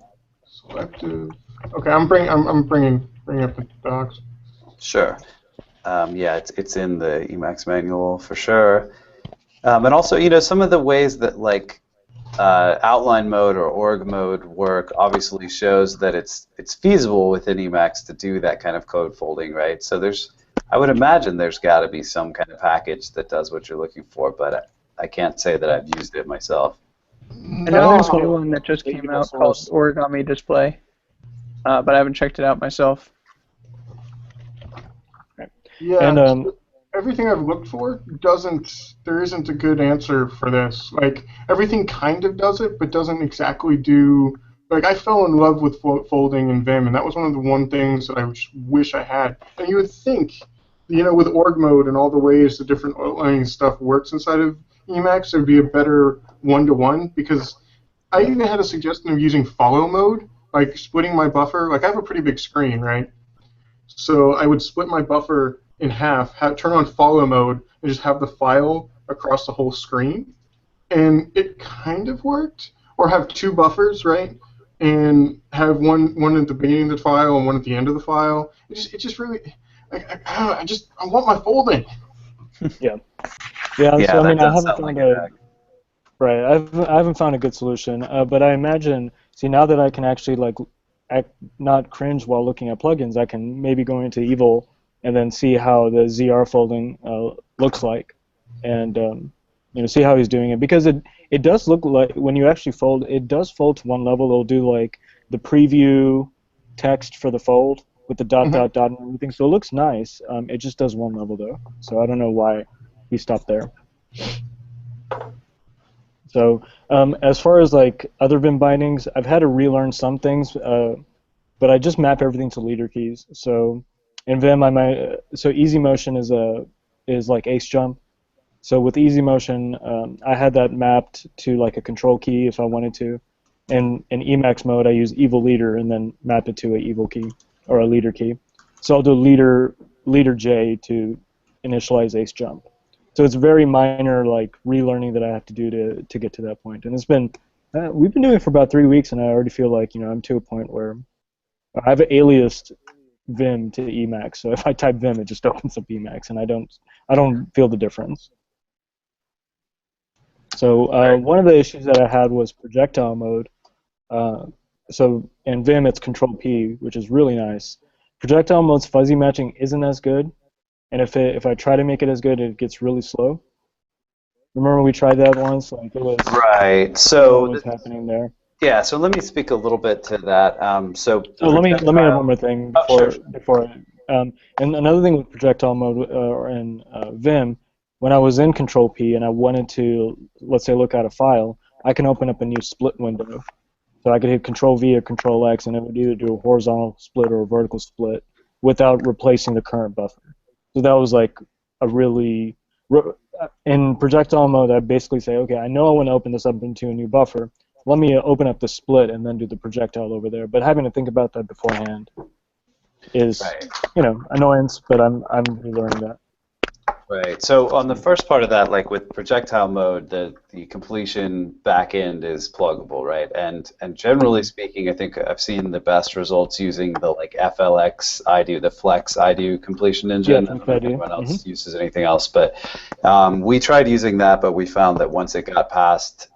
Selective. Okay, I'm bringing up the docs. Sure. Yeah, it's in the Emacs manual for sure. And also, some of the ways that like outline mode or org mode work obviously shows that it's feasible within Emacs to do that kind of code folding, right? So I would imagine there's got to be some kind of package that does what you're looking for, but I can't say that I've used it myself. I know there's a new one that just came out called Origami Display, but I haven't checked it out myself. Yeah, and everything I've looked for there isn't a good answer for this. Like, everything kind of does it, but doesn't exactly do, like, I fell in love with folding in Vim, and that was one of the things that I wish I had. And you would think, with org mode and all the ways the different outlining stuff works inside of Emacs, it would be a better one-to-one, because I even had a suggestion of using follow mode, like splitting my buffer. Like I have a pretty big screen, right? So I would split my buffer in half, turn on follow mode, and just have the file across the whole screen. And it kind of worked. Or have two buffers, right? And have one at the beginning of the file and one at the end of the file. It just really, I want my folding. Yeah. Yeah. Yeah, So I that mean, I does haven't sound like found a a drag. right. I haven't found a good solution. But I imagine, see, now that I can actually like not cringe while looking at plugins, I can maybe go into Evil and then see how the ZR folding looks like, and see how he's doing it, because it does look like when you actually fold, it does fold to one level. It'll do like the preview text for the fold with the dot Mhm. dot dot and everything, so it looks nice. It just does one level though, so I don't know why he stopped there. So as far as like other Vim bindings, I've had to relearn some things, but I just map everything to leader keys. So in Vim, so easy motion is like ace jump. So with easy motion, I had that mapped to like a control key if I wanted to. And in Emacs mode, I use evil leader and then map it to a evil key or a leader key. So I'll do leader J to initialize ace jump. So it's very minor like relearning that I have to do to get to that point. And it's been we've been doing it for about 3 weeks, and I already feel like I'm to a point where I've aliased Vim to Emacs. So if I type Vim, it just opens up Emacs, and I don't feel the difference. So one of the issues that I had was projectile mode. So in Vim, it's Control P, which is really nice. Projectile mode's fuzzy matching isn't as good, and if I try to make it as good, it gets really slow. Remember we tried that once? Like it was Right. what So was happening there. yeah. So let me speak a little bit to that. So Oh, let me add one projectile. more thing Oh, sure. and another thing with projectile mode in Vim, when I was in Control P and I wanted to, let's say, look at a file, I can open up a new split window. So I could hit Control V or Control X, and it would either do a horizontal split or a vertical split without replacing the current buffer. So that was like a really in projectile mode, I basically say, okay, I know I want to open this up into a new buffer. Let me open up the split and then do the projectile over there. But having to think about that beforehand is, Right. Annoyance. But I'm relearning that. Right. So on the first part of that, like with projectile mode, the completion backend is pluggable, right? And generally speaking, I think I've seen the best results using the like FLX IDO, the Flex IDO completion engine. Yeah, I don't Flex know if IDO. anyone else uses anything else, but we tried using that, but we found that once it got past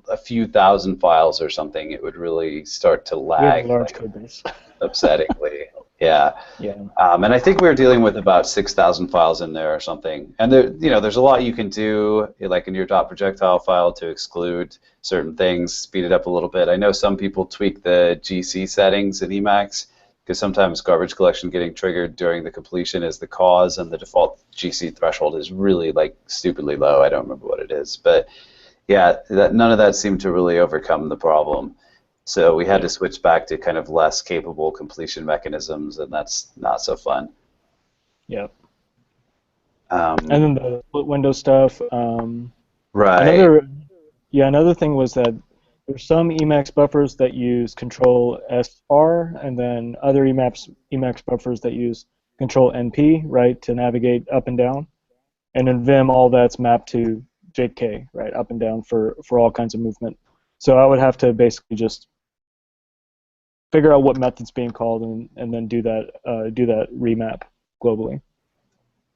a few thousand files or something, it would really start to We have a lag large like code base. upsettingly. Yeah. Yeah. And I think we were dealing with about 6,000 files in there or something. And there, there's a lot you can do, like in your .projectile file, to exclude certain things, speed it up a little bit. I know some people tweak the GC settings in Emacs, because sometimes garbage collection getting triggered during the completion is the cause, and the default GC threshold is really like stupidly low. I don't remember what it is, but yeah, none of that seemed to really overcome the problem. So we had to switch back to kind of less capable completion mechanisms, and that's not so fun. Yeah. Um, And then the split window stuff. right. Another thing was that there's some Emacs buffers that use Control SR, and then other Emacs buffers that use Control NP, right, to navigate up and down. And in Vim, all that's mapped to JK, right, up and down for all kinds of movement. So I would have to basically just figure out what method's being called and then do that remap globally.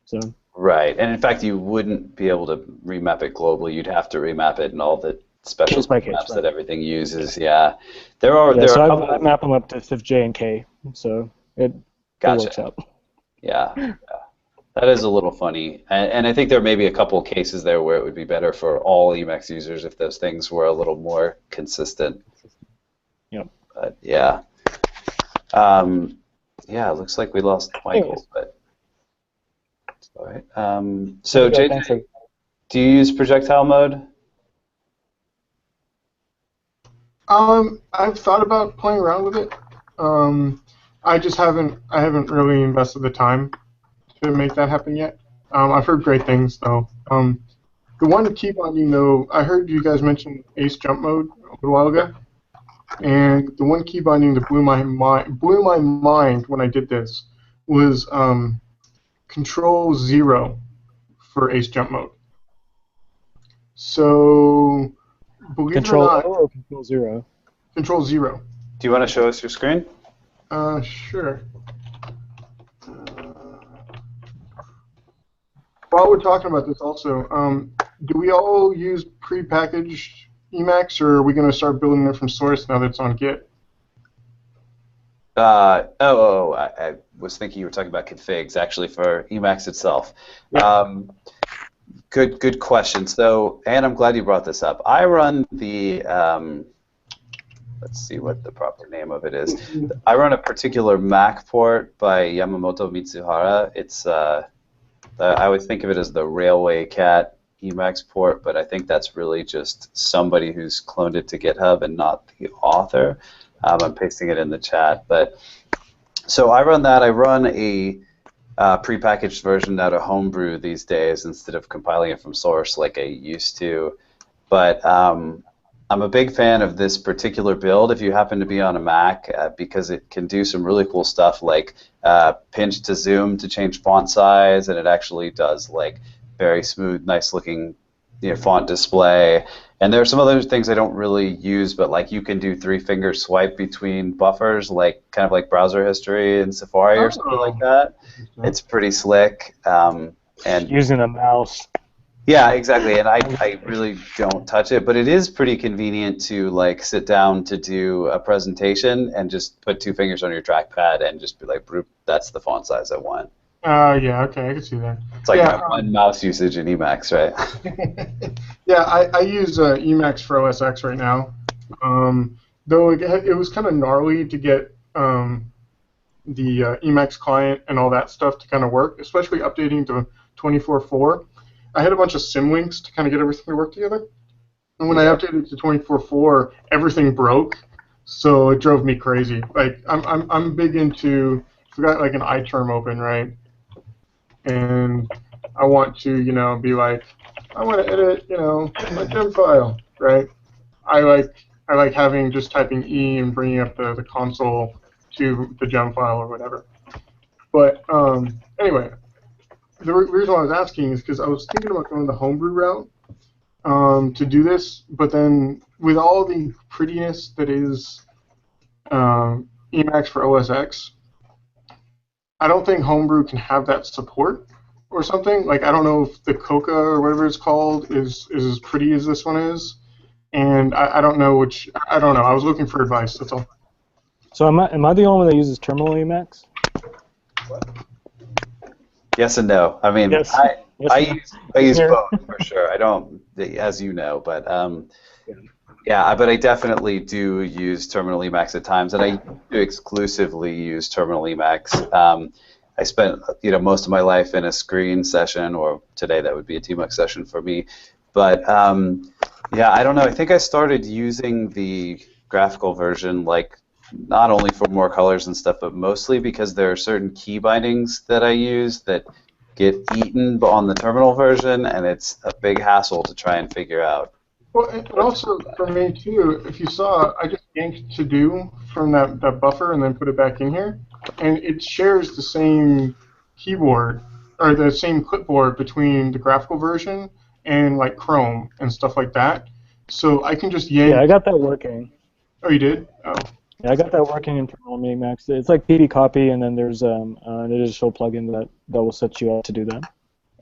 So. Right, and in fact, you wouldn't be able to remap it globally. You'd have to remap it in all the special Case by case, maps right. that everything uses. Yeah, there are So a couple. I map them up to SIFJ and K, so it works out. Yeah, that is a little funny, and I think there may be a couple of cases there where it would be better for all Emacs users if those things were a little more consistent. Yep. But yeah, it looks like we lost Michael, but. All right. So, JJ, do you use projectile mode? I've thought about playing around with it. I just haven't really invested the time to make that happen yet. I've heard great things though. The one key binding, though, I heard you guys mention Ace Jump Mode a little while ago, and the one key binding that blew my mind when I did this was Control 0 for Ace Jump Mode. So, believe it or Control not, O or Control 0? Control 0. Do you want to show us your screen? Sure. While we're talking about this also, do we all use pre-packaged Emacs, or are we going to start building it from source now that it's on Git? I was thinking you were talking about configs, actually, for Emacs itself. Yeah. Good question. So, and I'm glad you brought this up. I run the, let's see what the proper name of it is. I run a particular Mac port by Yamamoto Mitsuhara. It's, I always think of it as the Railway Cat Emacs port, but I think that's really just somebody who's cloned it to GitHub and not the author. I'm pasting it in the chat. But so I run that. I run a prepackaged version out of Homebrew these days instead of compiling it from source like I used to. But I'm a big fan of this particular build if you happen to be on a Mac because it can do some really cool stuff like pinch to zoom to change font size, and it actually does like very smooth, nice looking font display. And there are some other things I don't really use, but like you can do 3-finger swipe between buffers, like kind of like browser history in Safari or something like that. It's pretty slick. And Using a mouse. yeah, exactly. And I really don't touch it, but it is pretty convenient to like sit down to do a presentation and just put 2 fingers on your trackpad and just be like, that's the font size I want. Yeah, okay, I can see that. It's like my one mouse usage in Emacs, right? Yeah, I use Emacs for OS X right now. Though it was kind of gnarly to get the Emacs client and all that stuff to kind of work, especially updating to 24.4. I had a bunch of symlinks to kind of get everything to work together. And when I updated to 24.4, everything broke, so it drove me crazy. Like I'm big into, I've got like an iTerm open, right? And I want to, be like, I want to edit, my gem file, right? I like having just typing E and bringing up the console to the gem file or whatever. But anyway, the reason why I was asking is because I was thinking about going the homebrew route to do this, but then with all the prettiness that is Emacs for OS X, I don't think homebrew can have that support or something. Like, I don't know if the Coca or whatever it's called is as pretty as this one is, and I don't know which. I don't know. I was looking for advice. That's all. So am I the only one that uses terminal Emacs? Yes and no. I mean, Yes. I use both for sure. I don't, as you know, but yeah, but I definitely do use terminal Emacs at times, and I do exclusively use terminal Emacs. I spent most of my life in a screen session, or today that would be a TMUX session for me. But yeah, I don't know. I think I started using the graphical version like not only for more colors and stuff, but mostly because there are certain key bindings that I use that get eaten on the terminal version, and it's a big hassle to try and figure out. Well, and also for me too, if you saw, I just yanked to do from that buffer and then put it back in here, and it shares the same keyboard or the same clipboard between the graphical version and like Chrome and stuff like that. So I can just yank. Yeah, I got that working. Oh, you did? Oh. Yeah, I got that working in terminal Emacs. It's like PB copy, and then there's an additional plugin that will set you up to do that.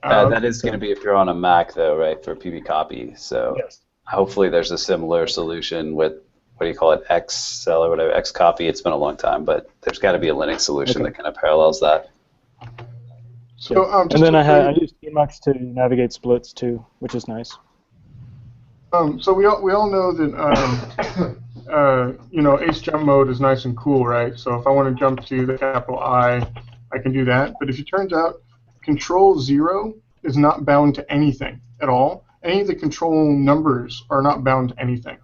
That is going to be if you're on a Mac, though, right, for PB copy. So yes. Hopefully there's a similar solution with, what do you call it, Xcel or whatever, Xcopy. It's been a long time, but there's got to be a Linux solution that kind of parallels that. So, and then I use Emacs to navigate splits too, which is nice. So we all know that Ace Jump Mode is nice and cool, right? So if I want to jump to the capital I can do that. But if it turns out Control 0 is not bound to anything at all, any of the control numbers are not bound to anything.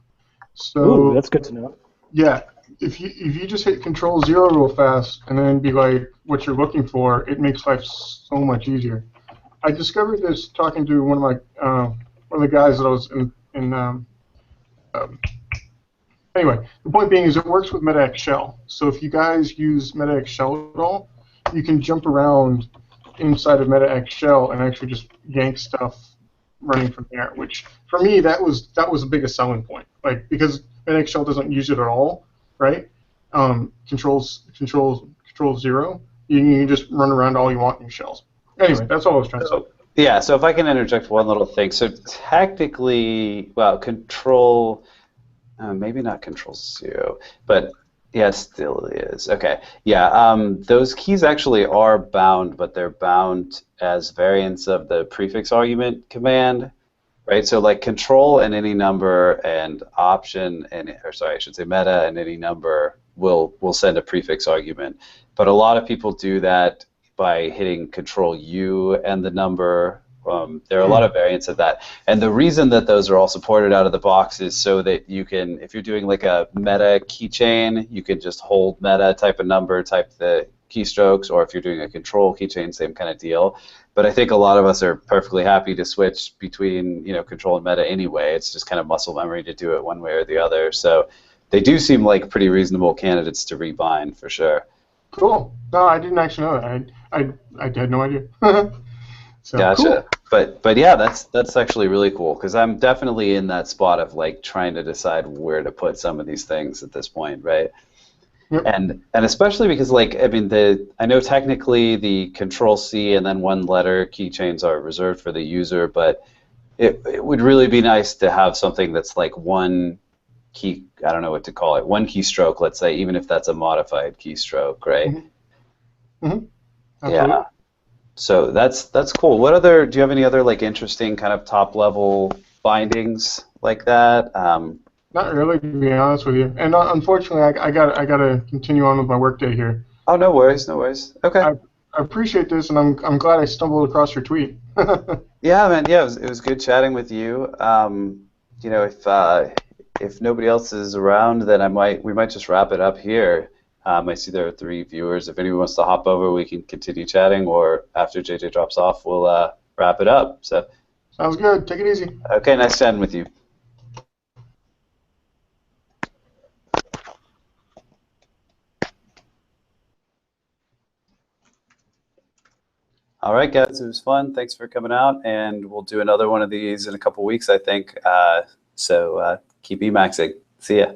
So ooh, that's good to know. Yeah, if you just hit Control 0 real fast and then be like what you're looking for, it makes life so much easier. I discovered this talking to one of my one of the guys that I was anyway, the point being is it works with MetaX Shell. So if you guys use MetaX Shell at all, you can jump around inside of MetaX Shell and actually just yank stuff running from there. Which for me that was the biggest selling point. Like because MetaX Shell doesn't use it at all, right? Control 0. You can just run around all you want in your shells. Anyway, that's all I was trying to say. Yeah, so if I can interject one little thing. So technically, well, control, maybe not control 0, but yeah, it still is. Okay, yeah, those keys actually are bound, but they're bound as variants of the prefix argument command, right? So like control and any number and option, and or sorry, I should say meta and any number will send a prefix argument. But a lot of people do that by hitting Control U and the number. There are a lot of variants of that. And the reason that those are all supported out of the box is so that you can, if you're doing like a meta keychain, you can just hold meta, type a number, type the keystrokes, or if you're doing a control keychain, same kind of deal. But I think a lot of us are perfectly happy to switch between, you know, control and meta anyway. It's just kind of muscle memory to do it one way or the other. So they do seem like pretty reasonable candidates to rebind for sure. Cool. No, I didn't actually know that. I had no idea. So, Gotcha. cool. But yeah, that's actually really cool because I'm definitely in that spot of like trying to decide where to put some of these things at this point, right? Yep. And especially because like I mean I know technically the Control C and then one letter keychains are reserved for the user, but it would really be nice to have something that's like one key, I don't know what to call it, one keystroke, let's say, even if that's a modified keystroke, right? Mm-hmm. Mm-hmm. Absolutely. Yeah. So that's cool. What other, do you have any other like interesting kind of top level bindings like that? Not really, to be honest with you. And unfortunately, I got to continue on with my workday here. Oh, no worries, no worries. Okay. I appreciate this, and I'm glad I stumbled across your tweet. Yeah, man. Yeah, it was good chatting with you. You know, if nobody else is around, then we might just wrap it up here. I see there are 3 viewers. If anyone wants to hop over, we can continue chatting, or after JJ drops off, we'll wrap it up. So. Sounds good. Take it easy. Okay, nice chatting with you. All right, guys, it was fun. Thanks for coming out, and we'll do another one of these in a couple weeks, I think. So keep Emacsing. See ya.